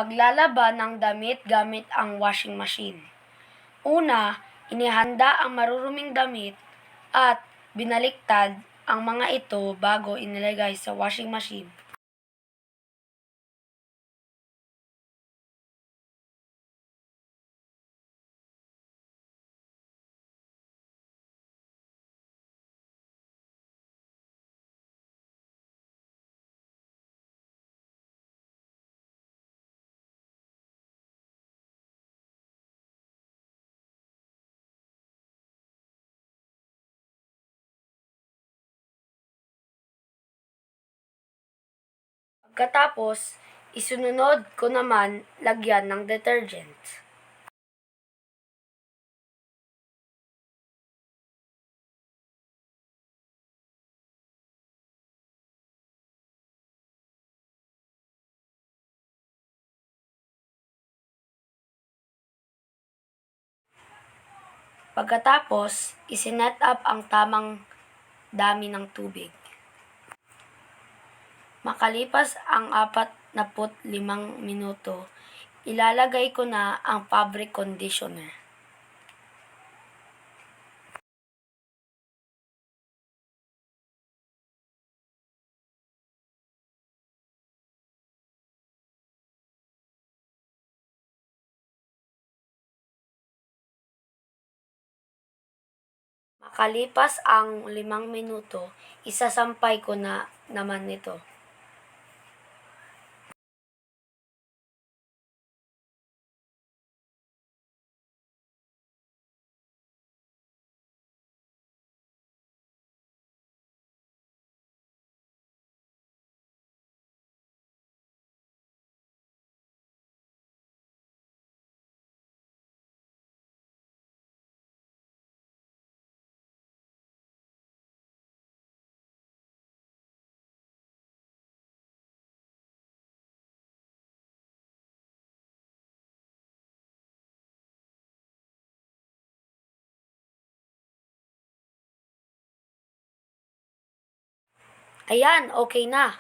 Paglalaba ng damit gamit ang washing machine. Una, inihanda ang maruruming damit at binaliktad ang mga ito bago inilagay sa washing machine. Pagkatapos, isunod ko naman lagyan ng detergent. Pagkatapos, isinet up ang tamang dami ng tubig. Makalipas ang 45 minuto, ilalagay ko na ang fabric conditioner. Makalipas ang 5 minuto, isasampay ko na naman ito. Ayan, okay na.